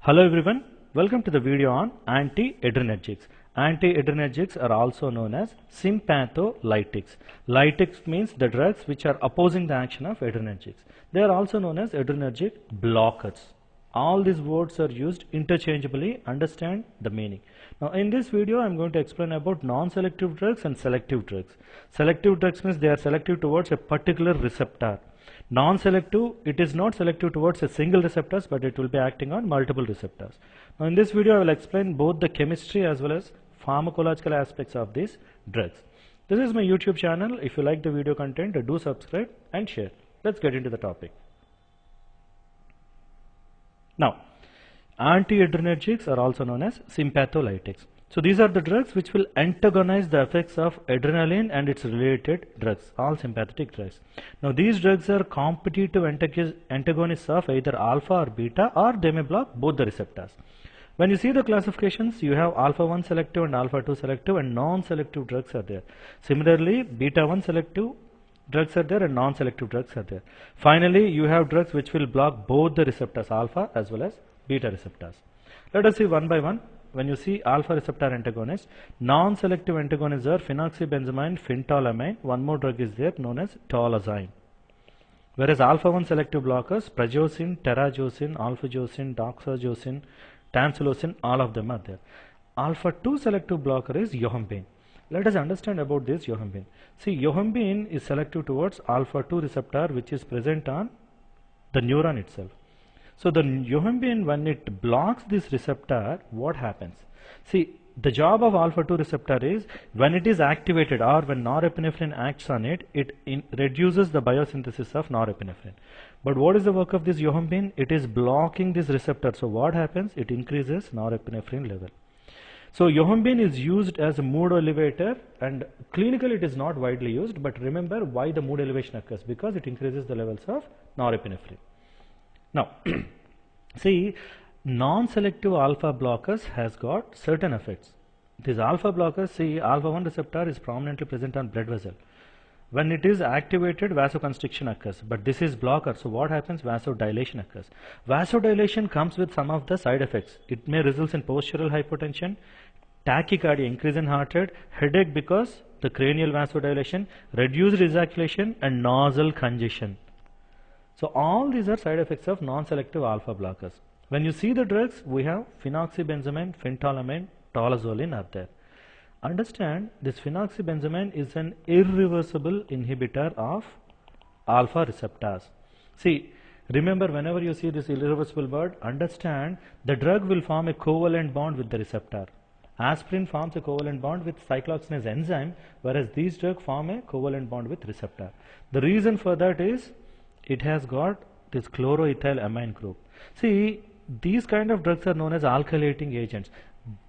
Hello everyone, welcome to the video on anti-adrenergics. Anti-adrenergics are also known as sympatholytics. Lytics means the drugs which are opposing the action of adrenergics. They are also known as adrenergic blockers. All these words are used interchangeably. Understand the meaning. Now in this video I am going to explain about non-selective drugs and selective drugs. Selective drugs means they are selective towards a particular receptor. Non-selective, it is not selective towards a single receptors, but it will be acting on multiple receptors. Now in this video I will explain both the chemistry as well as pharmacological aspects of these drugs. This is my YouTube channel. If you like the video content, do subscribe and share. Let's get into the topic. Now, anti-adrenergics are also known as sympatholytics. So these are the drugs which will antagonize the effects of adrenaline and its related drugs, all sympathetic drugs. Now these drugs are competitive antagonists of either alpha or beta, or they may block both the receptors. When you see the classifications, you have alpha 1 selective and alpha 2 selective, and non-selective drugs are there. Similarly, beta 1 selective drugs are there and non-selective drugs are there. Finally, you have drugs which will block both the receptors, alpha as well as beta receptors. Let us see one by one. When you see alpha receptor antagonist, non-selective antagonists are phenoxybenzamide, phentolamine. One more drug is there known as tolazine. Whereas alpha 1 selective blockers, prazosin, terazosin, alphazosin, doxazosin, tamsulosin, all of them are there. Alpha 2 selective blocker is yohimbine. Let us understand about this yohimbine. See, yohimbine is selective towards alpha 2 receptor which is present on the neuron itself. So the yohimbine, when it blocks this receptor, what happens? See, the job of alpha 2 receptor is when it is activated or when norepinephrine acts on it, it reduces the biosynthesis of norepinephrine. But what is the work of this yohimbine? It is blocking this receptor. So what happens? It increases norepinephrine level. So yohimbine is used as a mood elevator, and clinically it is not widely used, but remember why the mood elevation occurs, because it increases the levels of norepinephrine. Now, see, non-selective alpha blockers has got certain effects. These alpha blockers, see, alpha 1 receptor is prominently present on blood vessel. When it is activated, vasoconstriction occurs, but this is blocker. So what happens? Vasodilation occurs. Vasodilation comes with some of the side effects. It may result in postural hypotension, tachycardia, increase in heart rate, headache because the cranial vasodilation, reduced ejaculation, and nasal congestion. So all these are side effects of non-selective alpha blockers. When you see the drugs, we have phenoxybenzamide, phentolamine, tolazolin are there. Understand, this phenoxybenzamide is an irreversible inhibitor of alpha receptors. See, remember, whenever you see this irreversible word, understand the drug will form a covalent bond with the receptor. Aspirin forms a covalent bond with cyclooxygenase enzyme, whereas these drugs form a covalent bond with receptor. The reason for that is it has got this chloroethyl amine group. See, these kind of drugs are known as alkylating agents.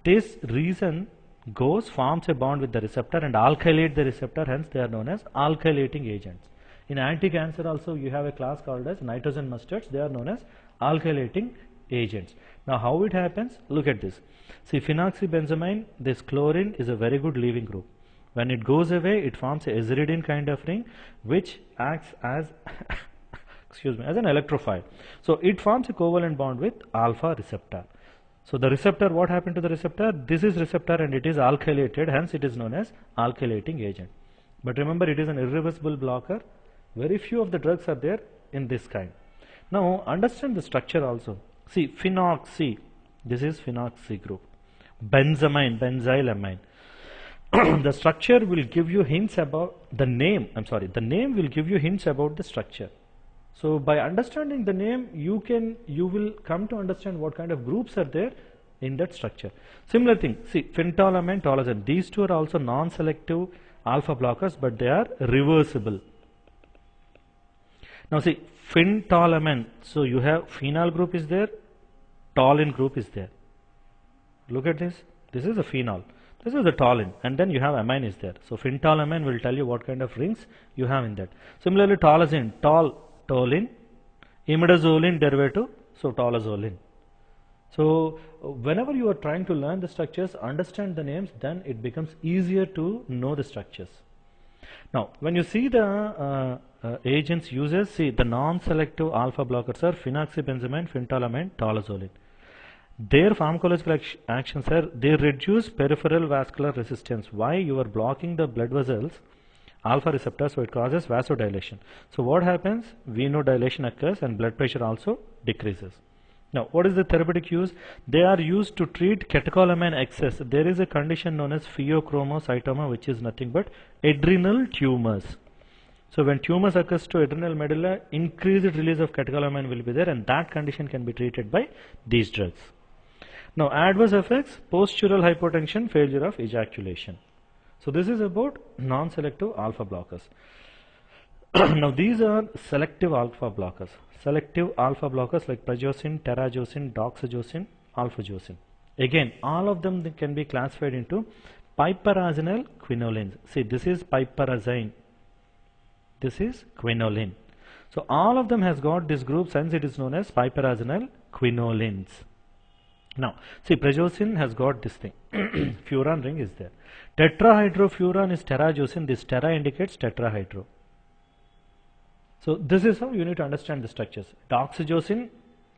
This reason forms a bond with the receptor and alkylate the receptor, hence they are known as alkylating agents. In anti-cancer also you have a class called as nitrogen mustards. They are known as alkylating agents. Now how it happens? Look at this. See, phenoxybenzamide, this chlorine is a very good leaving group. When it goes away, it forms a aziridine kind of ring which acts as as an electrophile. So it forms a covalent bond with alpha receptor. So the receptor, what happened to the receptor? This is receptor and it is alkylated, hence it is known as alkylating agent. But remember, it is an irreversible blocker. Very few of the drugs are there in this kind. Now understand the structure also. See, phenoxy, this is phenoxy group. Benzamine, benzylamine. The structure will give you hints about the name. The name will give you hints about the structure. So by understanding the name, you will come to understand what kind of groups are there in that structure. Similar thing, see, phentolamine, tolazine, these two are also non-selective alpha blockers, but they are reversible. Now see, phentolamine, so you have phenol group is there, toluene group is there. Look at this. This is a phenol. This is the toluene, and then you have amine is there. So phentolamine will tell you what kind of rings you have in that. Similarly, tolazine, toluene, imidazoline derivative, so tolazoline. So whenever you are trying to learn the structures, understand the names, then it becomes easier to know the structures. Now when you see the agents uses, see, the non-selective alpha blockers are phenoxybenzamide, phentolamine, tolazoline. Their pharmacological actions are they reduce peripheral vascular resistance. Why? You are blocking the blood vessels, alpha receptors, so it causes vasodilation. So what happens? Venodilation occurs and blood pressure also decreases. Now, what is the therapeutic use? They are used to treat catecholamine excess. There is a condition known as pheochromocytoma, which is nothing but adrenal tumors. So when tumors occurs to adrenal medulla, increased release of catecholamine will be there, and that condition can be treated by these drugs. Now, adverse effects: postural hypotension, failure of ejaculation. So this is about non-selective alpha blockers. Now these are selective alpha blockers. Selective alpha blockers like prazosin, terazosin, doxazosin, alphazosin. Again, all of them can be classified into piperazine quinolines. See, this is piperazine. This is quinoline. So all of them has got this group, since it is known as piperazine quinolines. Now, see, prazosin has got this thing. Furan ring is there. Tetrahydrofuran is terazosin. This tera indicates tetrahydro. So this is how you need to understand the structures. Doxazosin,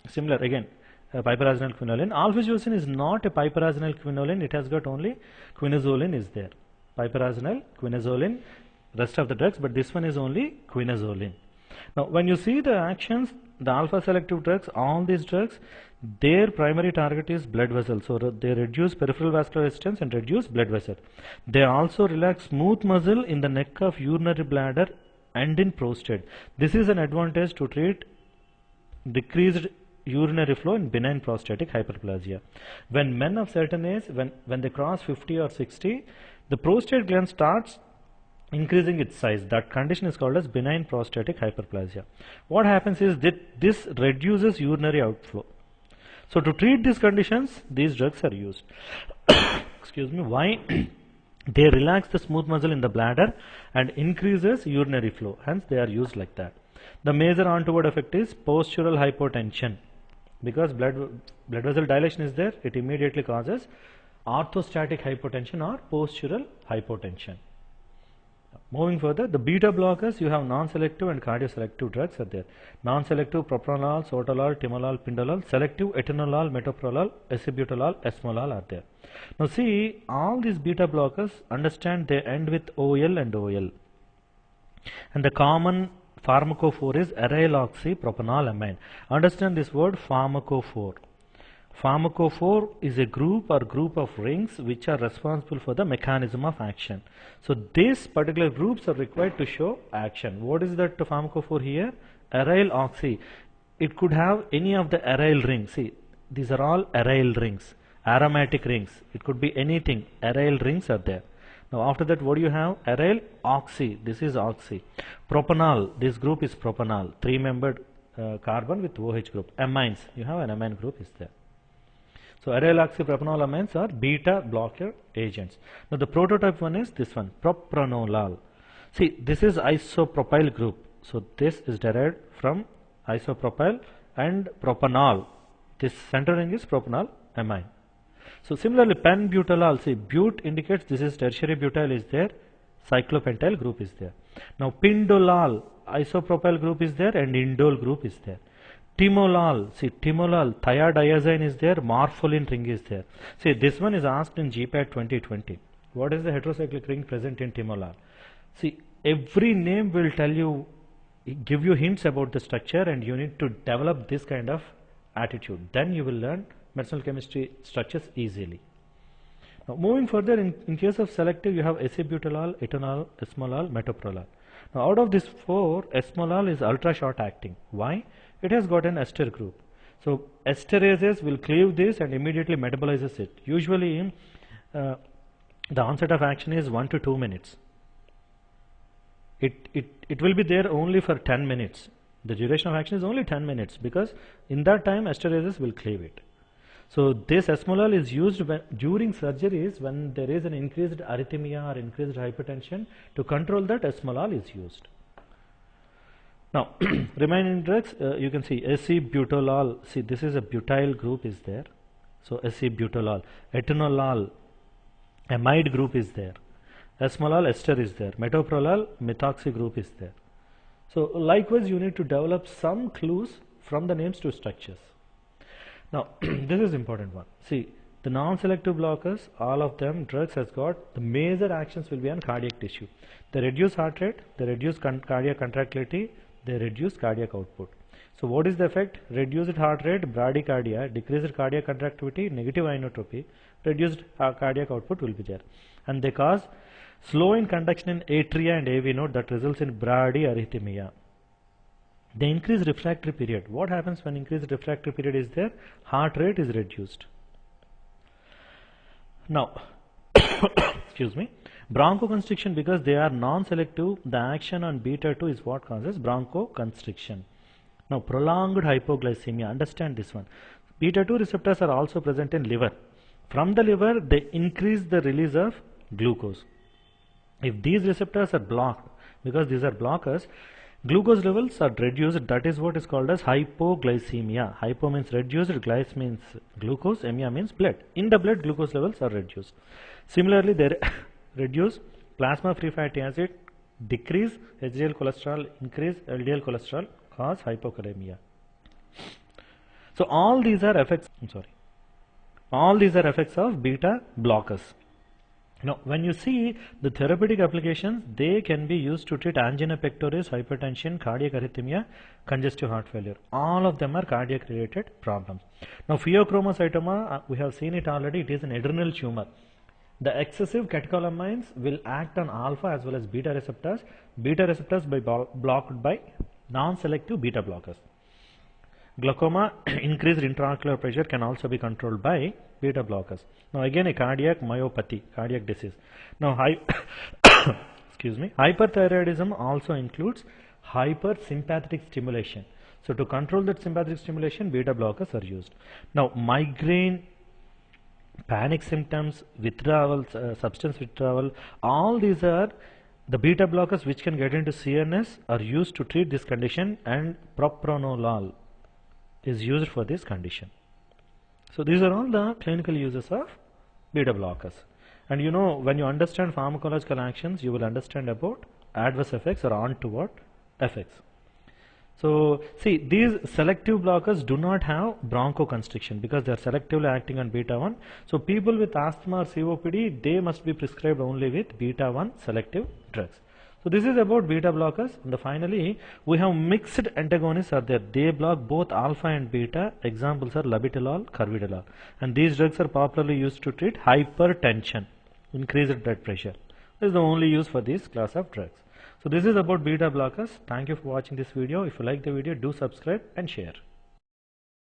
similar again, piperazine quinoline. Alphazosin is not a piperazine quinoline. It has got only quinazoline is there. Piperazine, quinazoline, rest of the drugs, but this one is only quinazoline. Now, when you see the actions, the alpha selective drugs, all these drugs, their primary target is blood vessels. So they reduce peripheral vascular resistance and reduce blood vessel. They also relax smooth muscle in the neck of urinary bladder and in prostate. This is an advantage to treat decreased urinary flow in benign prostatic hyperplasia. When men of certain age, when they cross 50 or 60, the prostate gland starts increasing its size. That condition is called as benign prostatic hyperplasia. What happens is that this reduces urinary outflow. So to treat these conditions, these drugs are used. Excuse me. Why? They relax the smooth muscle in the bladder and increases urinary flow. Hence they are used like that. The major untoward effect is postural hypotension. Because blood vessel dilation is there, it immediately causes orthostatic hypotension or postural hypotension. Moving further, the beta blockers, you have non-selective and cardioselective drugs are there. Non-selective propranolol, sotalol, timolol, pindolol. Selective atenolol, metoprolol, acebutolol, esmolol are there. Now see, all these beta blockers, understand they end with OL and OL. And the common pharmacophore is aryl oxypropanol-amine. Understand this word pharmacophore. Pharmacophore is a group or group of rings which are responsible for the mechanism of action. So these particular groups are required to show action. What is that pharmacophore here? Aryl oxy. It could have any of the aryl rings. See, these are all aryl rings, aromatic rings. It could be anything. Aryl rings are there. Now after that, what do you have? Aryl oxy. This is oxy. Propanol. This group is propanol. Three-membered carbon with OH group. Amines. You have an amine group is there. So aryl oxypropanol amines are beta blocker agents. Now the prototype one is this one, propranolol. See, this is isopropyl group. So this is derived from isopropyl and propanol. This center ring is propanol amine. So similarly, penbutalol. See, but indicates this is tertiary butyl is there, cyclopentyl group is there. Now pindolol, isopropyl group is there and indole group is there. Timolol, see, timolol, thiadiazine is there, morpholin ring is there. See, this one is asked in GPAT 2020. What is the heterocyclic ring present in timolol? See, every name will tell you, give you hints about the structure, and you need to develop this kind of attitude. Then you will learn medicinal chemistry structures easily. Now, moving further, in case of selective, you have acebutolol, etanol, esmolol, metoprolol. Now, out of these four, esmolol is ultra short acting. Why? It has got an ester group. So esterases will cleave this and immediately metabolizes it. Usually the onset of action is 1 to 2 minutes. It will be there only for 10 minutes. The duration of action is only 10 minutes because in that time esterases will cleave it. So this esmolol is used during surgeries when there is an increased arrhythmia or increased hypertension. To control that, esmolol is used. Now, remaining drugs, you can see acebutolol. See, this is a butyl group is there. So acebutolol. Etanolol, amide group is there. Esmolol, ester is there. Metoprolol, methoxy group is there. So likewise, you need to develop some clues from the names to structures. Now, this is important one. See, the non-selective blockers, all of them drugs has got the major actions will be on cardiac tissue. They reduce heart rate, they reduce cardiac contractility, they reduce cardiac output. So what is the effect? Reduced heart rate, bradycardia, decreased cardiac contractility, negative inotropy, reduced cardiac output will be there. And they cause slow in conduction in atria and AV node that results in bradyarrhythmia. The increased refractory period. What happens when increased refractory period is there? Heart rate is reduced. Now, excuse me, bronchoconstriction, because they are non-selective, the action on beta 2 is what causes bronchoconstriction. Now, prolonged hypoglycemia, understand this one. Beta 2 receptors are also present in liver. From the liver, they increase the release of glucose. If these receptors are blocked, because these are blockers, glucose levels are reduced. That is what is called as hypoglycemia. Hypo means reduced, glyce means glucose, emia means blood. In the blood, glucose levels are reduced. Similarly, they reduce plasma free fatty acid, decrease HDL cholesterol, increase LDL cholesterol, cause hypokalemia. So all these are effects. All these are effects of beta blockers. Now, when you see the therapeutic applications, they can be used to treat angina pectoris, hypertension, cardiac arrhythmia, congestive heart failure. All of them are cardiac related problems. Now, pheochromocytoma, we have seen it already, it is an adrenal tumor. The excessive catecholamines will act on alpha as well as beta receptors by blocked by non-selective beta blockers. Glaucoma, increased intraocular pressure can also be controlled by beta blockers. Now again a cardiac myopathy, cardiac disease. Now excuse me, hyperthyroidism also includes hypersympathetic stimulation. So to control that sympathetic stimulation, beta blockers are used. Now migraine, panic symptoms, withdrawal, substance withdrawal, all these are the beta blockers which can get into CNS are used to treat this condition, and propranolol is used for this condition. So these are all the clinical uses of beta blockers. And you know, when you understand pharmacological actions, you will understand about adverse effects or untoward effects. So see, these selective blockers do not have bronchoconstriction because they are selectively acting on beta 1. So people with asthma or COPD, they must be prescribed only with beta 1 selective drugs. So this is about beta blockers. And finally, we have mixed antagonists are there. They block both alpha and beta. Examples are labetalol, carvedilol. And these drugs are popularly used to treat hypertension, increased blood pressure. This is the only use for this class of drugs. So this is about beta blockers. Thank you for watching this video. If you like the video, do subscribe and share.